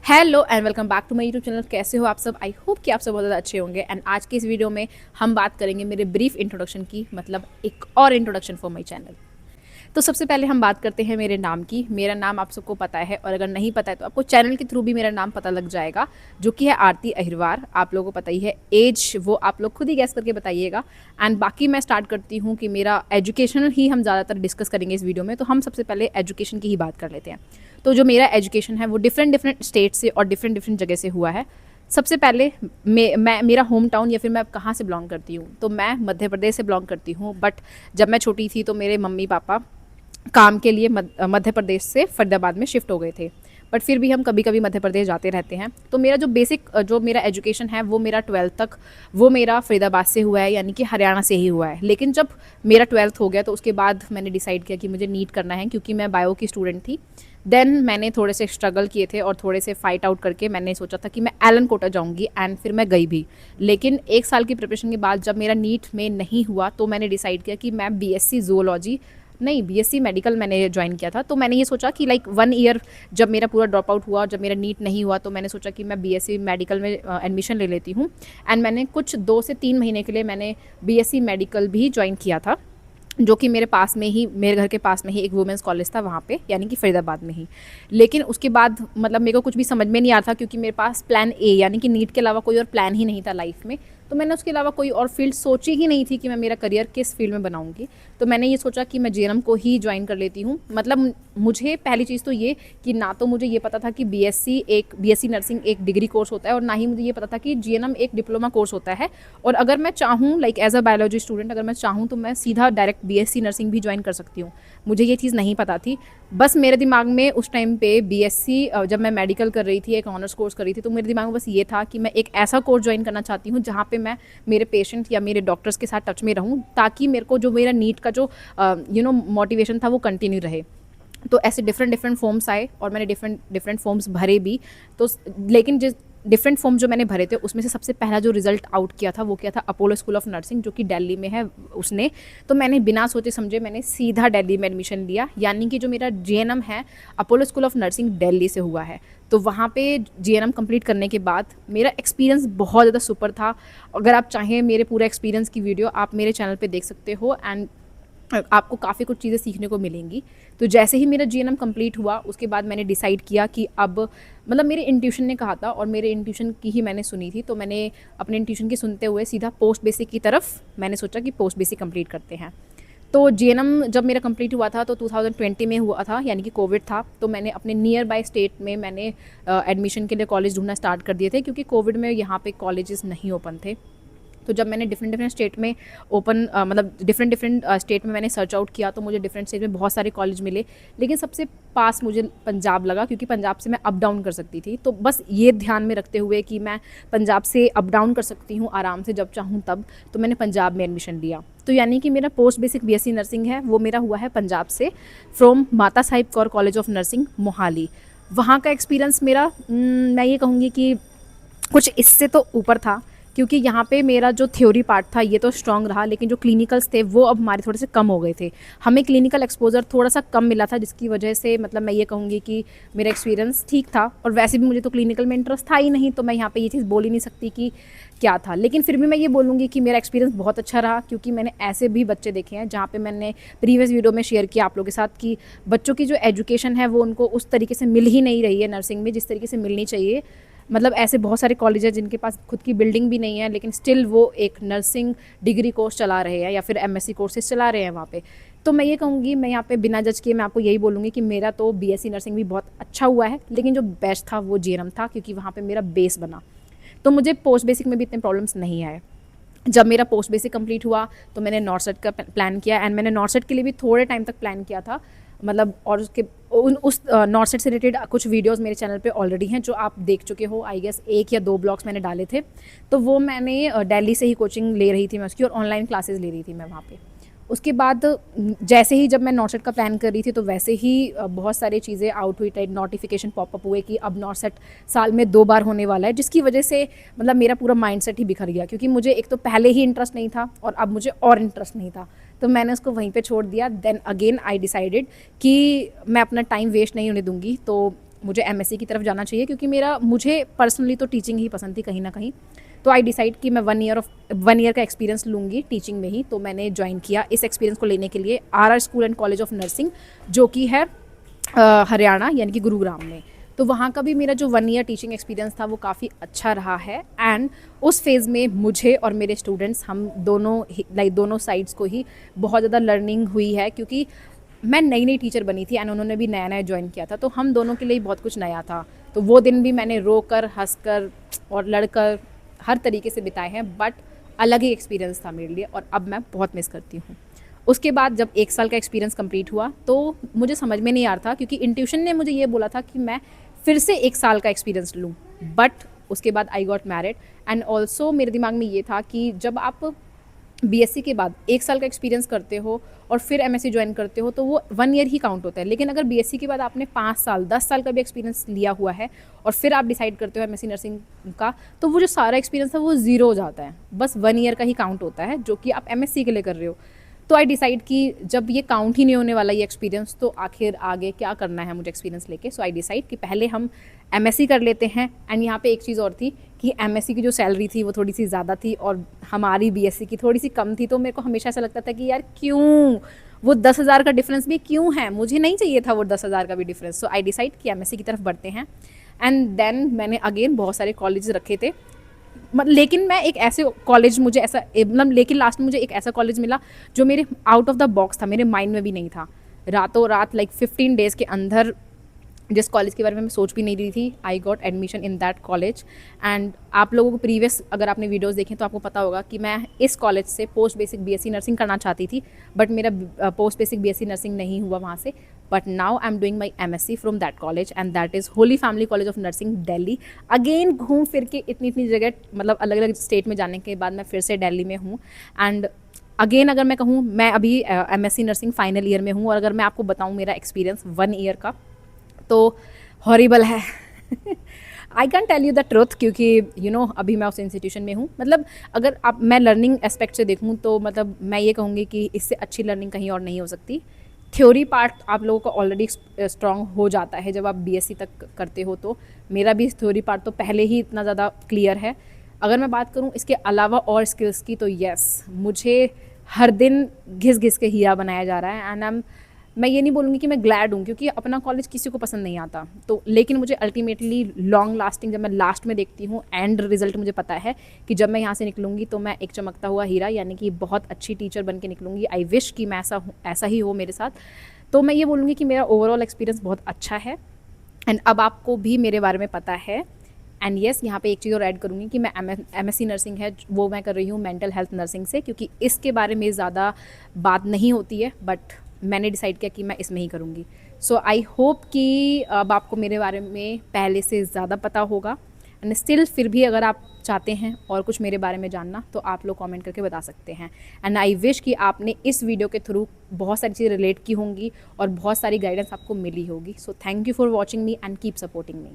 Hello and welcome back to my YouTube channel. कैसे हो आप सब? आई होप कि आप सब बहुत ज़्यादा अच्छे होंगे। एंड आज के इस वीडियो में हम बात करेंगे मेरे ब्रीफ इंट्रोडक्शन की, मतलब एक और इंट्रोडक्शन फॉर माय चैनल। तो सबसे पहले हम बात करते हैं मेरे नाम की। मेरा नाम आप सबको पता है, और अगर नहीं पता है तो आपको चैनल के थ्रू भी मेरा नाम पता लग जाएगा, जो कि है आरती अहिरवार। आप लोगों को पता ही है। एज वो आप लोग खुद ही गैस करके बताइएगा। एंड बाकी मैं स्टार्ट करती हूँ कि मेरा एजुकेशनल ही हम ज़्यादातर डिस्कस करेंगे इस वीडियो में, तो हम सबसे पहले एजुकेशन की ही बात कर लेते हैं। तो जो मेरा एजुकेशन है वो डिफरेंट डिफरेंट स्टेट से और डिफरेंट डिफरेंट जगह से हुआ है। सबसे पहले मैं मेरा होम टाउन या फिर मैं कहाँ से बिलोंग करती हूँ, तो मैं मध्य प्रदेश से बिलोंग करती हूँ। बट जब मैं छोटी थी तो मेरे मम्मी पापा काम के लिए मध्य प्रदेश से फरीदाबाद में शिफ्ट हो गए थे। बट फिर भी हम कभी कभी मध्य प्रदेश जाते रहते हैं। तो मेरा जो बेसिक जो मेरा एजुकेशन है वो मेरा 12th तक वो मेरा फरीदाबाद से हुआ है, यानी कि हरियाणा से ही हुआ है। लेकिन जब मेरा 12th हो गया तो उसके बाद मैंने डिसाइड किया कि मुझे नीट करना है, क्योंकि मैं बायो की स्टूडेंट थी। देन मैंने थोड़े से स्ट्रगल किए थे और थोड़े से फाइट आउट करके मैंने सोचा था कि मैं एलन कोटा जाऊंगी, एंड फिर मैं गई भी। लेकिन एक साल की प्रिपरेशन के बाद जब मेरा नीट में नहीं हुआ तो मैंने डिसाइड किया कि मैं बीएससी जूलॉजी नहीं, बीएससी मेडिकल मैंने ज्वाइन किया था। तो मैंने ये सोचा कि लाइक 1 ईयर जब मेरा पूरा ड्रॉप आउट हुआ, जब मेरा नीट नहीं हुआ, तो मैंने सोचा कि मैं बीएससी मेडिकल में एडमिशन ले लेती हूँ। एंड मैंने कुछ 2 से 3 महीने के लिए मैंने बीएससी मेडिकल भी ज्वाइन किया था, जो कि मेरे पास में ही, मेरे घर के पास में ही एक वुमेंस कॉलेज था वहाँ पे, यानी कि फरीदाबाद में ही। लेकिन उसके बाद मतलब मेरे को कुछ भी समझ में नहीं आ रहा था, क्योंकि मेरे पास प्लान ए यानी कि नीट के अलावा कोई और प्लान ही नहीं था लाइफ में। तो मैंने उसके अलावा कोई और फील्ड सोची ही नहीं थी कि मैं मेरा करियर किस फील्ड में बनाऊंगी। तो मैंने ये सोचा कि मैं जेएनएम को ही ज्वाइन कर लेती हूँ। मतलब मुझे पहली चीज़ तो ये कि ना तो मुझे ये पता था कि बीएससी नर्सिंग एक डिग्री कोर्स होता है, और ना ही मुझे ये पता था कि जीएनएम एक डिप्लोमा कोर्स होता है। और अगर मैं चाहूँ like as a biology student, अगर मैं चाहूँ तो मैं सीधा डायरेक्ट बीएससी नर्सिंग भी ज्वाइन कर सकती हूँ। मुझे ये चीज़ नहीं पता थी। बस मेरे दिमाग में उस टाइम पे बीएससी, जब मैं मेडिकल कर रही थी, एक ऑनर्स कोर्स कर रही थी, तो मेरे दिमाग में बस ये था कि मैं एक ऐसा कोर्स ज्वाइन करना चाहती हूँ जहाँ पे मैं मेरे पेशेंट या मेरे डॉक्टर्स के साथ टच में रहूँ, ताकि मेरे को जो मेरा नीट का जो मोटिवेशन था वो कंटिन्यू रहे। तो ऐसे डिफरेंट डिफरेंट फॉर्म्स आए और मैंने डिफरेंट डिफरेंट फॉर्म्स भरे भी। तो लेकिन जिस डिफरेंट फॉर्म जो मैंने भरे थे उसमें से सबसे पहला जो रिजल्ट आउट किया था वो किया था अपोलो स्कूल ऑफ नर्सिंग, जो कि दिल्ली में है उसने। तो मैंने बिना सोचे समझे मैंने सीधा दिल्ली में एडमिशन लिया, यानी कि जो मेरा जीएनएम है Apollo school of nursing Delhi से हुआ है। तो वहाँ पे जीएनएम कंप्लीट करने के बाद मेरा एक्सपीरियंस बहुत ज़्यादा सुपर था। अगर आप चाहें मेरे पूरे एक्सपीरियंस की वीडियो आप मेरे चैनल पे देख सकते हो, एंड आपको काफ़ी कुछ चीज़ें सीखने को मिलेंगी। तो जैसे ही मेरा जीएनएम कंप्लीट हुआ उसके बाद मैंने डिसाइड किया कि अब मतलब मेरे इंट्यूशन ने कहा था और मेरे इंट्यूशन की ही मैंने सुनी थी। तो मैंने अपने इंट्यूशन की सुनते हुए सीधा पोस्ट बेसिक की तरफ मैंने सोचा कि पोस्ट बेसिक कंप्लीट करते हैं। तो जीएनएम जब मेरा कंप्लीट हुआ था तो 2020 में हुआ था, यानी कि कोविड था। तो मैंने अपने नियर बाय स्टेट में मैंने एडमिशन के लिए कॉलेज ढूंढना स्टार्ट कर दिए थे, क्योंकि कोविड में यहाँ पे कॉलेजेस नहीं ओपन थे। तो जब मैंने डिफरेंट डिफरेंट स्टेट में मतलब डिफरेंट डिफरेंट स्टेट में मैंने सर्च आउट किया, तो मुझे डिफरेंट स्टेट में बहुत सारे कॉलेज मिले। लेकिन सबसे पास मुझे पंजाब लगा, क्योंकि पंजाब से मैं अप डाउन कर सकती थी। तो बस ये ध्यान में रखते हुए कि मैं पंजाब से अप डाउन कर सकती हूँ आराम से जब चाहूँ तब, तो मैंने पंजाब में एडमिशन लिया। तो यानी कि मेरा पोस्ट बेसिक बीएससी नर्सिंग है वो मेरा हुआ है पंजाब से, फ्रॉम माता Sahib Kaur college of nursing Mohali. वहाँ का एक्सपीरियंस मेरा मैं ये कहूँगी कि कुछ इससे तो ऊपर था, क्योंकि यहाँ पे मेरा जो थ्योरी पार्ट था ये तो स्ट्रांग रहा, लेकिन जो क्लिनिकल्स थे वो अब हमारे थोड़े से कम हो गए थे। हमें क्लिनिकल एक्सपोजर थोड़ा सा कम मिला था, जिसकी वजह से मतलब मैं ये कहूँगी कि मेरा एक्सपीरियंस ठीक था। और वैसे भी मुझे तो क्लिनिकल में इंटरेस्ट था ही नहीं, तो मैं यहाँ पे ये चीज़ बोल ही नहीं सकती कि क्या था। लेकिन फिर भी मैं ये बोलूँगी कि मेरा एक्सपीरियंस बहुत अच्छा रहा, क्योंकि मैंने ऐसे भी बच्चे देखे हैं जहाँ पे मैंने प्रीवियस वीडियो में शेयर किया आप लोगों के साथ कि बच्चों की जो एजुकेशन है वो उनको उस तरीके से मिल ही नहीं रही है नर्सिंग में जिस तरीके से मिलनी चाहिए। मतलब ऐसे बहुत सारे कॉलेज हैं जिनके पास खुद की बिल्डिंग भी नहीं है, लेकिन स्टिल वो एक नर्सिंग डिग्री कोर्स चला रहे हैं या फिर एमएससी कोर्सेज चला रहे हैं वहाँ पे। तो मैं ये कहूँगी, मैं यहाँ पे बिना जज किए मैं आपको यही बोलूँगी कि मेरा तो बीएससी नर्सिंग भी बहुत अच्छा हुआ है, लेकिन जो बेस्ट था वो जीएनएम था, क्योंकि वहाँ पे मेरा बेस बना। तो मुझे पोस्ट बेसिक में भी इतने प्रॉब्लम्स नहीं आए। जब मेरा पोस्ट बेसिक कंप्लीट हुआ तो मैंने नॉर्थ सेट का प्लान किया, एंड मैंने नॉर्थ सेट के लिए भी थोड़े टाइम तक प्लान किया था। मतलब और उसके उस नॉर्थ सेट से रिलेटेड कुछ वीडियोस मेरे चैनल पे ऑलरेडी हैं जो आप देख चुके हो। आई गेस 1 या 2 ब्लॉग्स मैंने डाले थे। तो वो मैंने दिल्ली से ही कोचिंग ले रही थी मैं उसकी, और ऑनलाइन क्लासेस ले रही थी मैं वहाँ पे। उसके बाद जैसे ही जब मैं नॉर्थ सेट का प्लान कर रही थी तो वैसे ही बहुत सारी चीज़ें आउट हुई, टाइप नोटिफिकेशन पॉपअप हुए कि अब नॉर्थ सेट साल में 2 बार होने वाला है, जिसकी वजह से मतलब मेरा पूरा माइंडसेट ही बिखर गया, क्योंकि मुझे एक तो पहले ही इंटरेस्ट नहीं था और अब मुझे और इंटरेस्ट नहीं था। तो मैंने उसको वहीं पे छोड़ दिया। देन अगेन आई डिसाइडेड कि मैं अपना टाइम वेस्ट नहीं होने दूंगी। तो मुझे एमएससी की तरफ जाना चाहिए, क्योंकि मुझे पर्सनली तो टीचिंग ही पसंद थी कहीं ना कहीं। तो आई डिसाइड कि मैं 1 ईयर का एक्सपीरियंस लूँगी टीचिंग में ही। तो मैंने ज्वाइन किया इस एक्सपीरियंस को लेने के लिए RR school and college of nursing, जो कि है हरियाणा यानी कि गुरुग्राम में। तो वहाँ का भी मेरा जो 1 ईयर टीचिंग एक्सपीरियंस था वो काफ़ी अच्छा रहा है। एंड उस फेज़ में मुझे और मेरे स्टूडेंट्स, हम दोनों साइड्स को ही बहुत ज़्यादा लर्निंग हुई है, क्योंकि मैं नई नई टीचर बनी थी एंड उन्होंने भी नया नया ज्वाइन किया था। तो हम दोनों के लिए बहुत कुछ नया था। तो वो दिन भी मैंने रो कर, हंस कर और लड़कर हर तरीके से बिताए हैं, बट अलग ही एक्सपीरियंस था मेरे लिए और अब मैं बहुत मिस करती हूँ। उसके बाद जब 1 साल का एक्सपीरियंस कंप्लीट हुआ तो मुझे समझ में नहीं आ रहा था, क्योंकि इंट्यूशन ने मुझे ये बोला था कि मैं फिर से 1 साल का एक्सपीरियंस लूँ, बट उसके बाद I got married. And also मेरे दिमाग में ये था कि जब आप बीएससी के बाद 1 साल का एक्सपीरियंस करते हो और फिर एमएससी ज्वाइन करते हो तो वो 1 ईयर ही काउंट होता है। लेकिन अगर बीएससी के बाद आपने 5 साल 10 साल का भी एक्सपीरियंस लिया हुआ है और फिर आप डिसाइड करते हो एमएससी नर्सिंग का, तो वो जो सारा एक्सपीरियंस है वो ज़ीरो हो जाता है, बस 1 ईयर का ही काउंट होता है जो कि आप एमएससी के लिए कर रहे हो। तो आई डिसाइड कि जब ये काउंट ही नहीं होने वाला ये एक्सपीरियंस, तो आखिर आगे क्या करना है मुझे एक्सपीरियंस लेके। सो आई डिसाइड कि पहले हम एमएससी कर लेते हैं। एंड यहाँ पे एक चीज़ और थी कि एमएससी की जो सैलरी थी वो थोड़ी सी ज़्यादा थी और हमारी बीएससी की थोड़ी सी कम थी। तो मेरे को हमेशा ऐसा लगता था कि यार क्यों वो 10,000 का डिफरेंस भी क्यों है, मुझे नहीं चाहिए था वो 10,000 का भी डिफरेंस। सो आई डिसाइड कि एमएससी की तरफ बढ़ते हैं। एंड देन मैंने अगेन बहुत सारे कॉलेज रखे थे, लेकिन मैं एक ऐसे कॉलेज मुझे ऐसा मतलब लेकिन लास्ट में मुझे एक ऐसा कॉलेज मिला जो मेरे आउट ऑफ द बॉक्स था, मेरे माइंड में भी नहीं था। रातों रात 15 डेज़ के अंदर जिस कॉलेज के बारे में मैं सोच भी नहीं रही थी, I got admission in that college. And आप लोगों को प्रीवियस अगर आपने वीडियोस देखें तो आपको पता होगा कि मैं इस कॉलेज से पोस्ट बेसिक बीएससी नर्सिंग करना चाहती थी, बट मेरा पोस्ट बेसिक बीएससी नर्सिंग नहीं हुआ वहाँ से। But now I am doing my MSc from that college and that is Holi family college of nursing Delhi. Again घूम फिर के इतनी जगह, मतलब अलग अलग स्टेट में जाने के बाद मैं फिर से दिल्ली में हूँ। एंड अगेन अगर मैं कहूँ, मैं अभी एमएससी नर्सिंग फाइनल ईयर में हूँ और अगर मैं आपको बताऊँ मेरा एक्सपीरियंस 1 ईयर का, तो हॉरिबल है। I can tell you the truth, क्योंकि अभी मैं उस इंस्टीट्यूशन में हूँ। मतलब अगर मैं लर्निंग एस्पेक्ट से देखूँ तो मतलब मैं ये कहूँगी कि इससे अच्छी लर्निंग कहीं और नहीं हो सकती। थ्योरी पार्ट आप लोगों का ऑलरेडी स्ट्रॉन्ग हो जाता है जब आप बीएससी तक करते हो, तो मेरा भी थ्योरी पार्ट तो पहले ही इतना ज़्यादा क्लियर है। अगर मैं बात करूँ इसके अलावा और स्किल्स की, तो येस, मुझे हर दिन घिस घिस के हीरा बनाया जा रहा है। एंड मैं ये नहीं बोलूँगी कि मैं ग्लैड हूँ, क्योंकि अपना कॉलेज किसी को पसंद नहीं आता। तो लेकिन मुझे अल्टीमेटली लॉन्ग लास्टिंग, जब मैं लास्ट में देखती हूँ एंड रिजल्ट, मुझे पता है कि जब मैं यहाँ से निकलूँगी तो मैं एक चमकता हुआ हीरा, यानी कि बहुत अच्छी टीचर बन के निकलूँगी। आई विश कि मैं ऐसा ही हो मेरे साथ। तो मैं ये बोलूँगी कि मेरा ओवरऑल एक्सपीरियंस बहुत अच्छा है। एंड अब आपको भी मेरे बारे में पता है। एंड येस, यहाँ पे एक चीज़ और ऐड करूँगी कि मैं एमएससी नर्सिंग है वो मैं कर रही हूँ मेंटल हेल्थ नर्सिंग से, क्योंकि इसके बारे में ज़्यादा बात नहीं होती है, बट मैंने डिसाइड किया कि मैं इसमें ही करूँगी। सो आई होप कि अब आपको मेरे बारे में पहले से ज़्यादा पता होगा। एंड स्टिल फिर भी अगर आप चाहते हैं और कुछ मेरे बारे में जानना, तो आप लोग कमेंट करके बता सकते हैं। एंड आई विश कि आपने इस वीडियो के थ्रू बहुत सारी चीज़ें रिलेट की होंगी और बहुत सारी गाइडेंस आपको मिली होगी। So thank you for watching me and keep supporting me.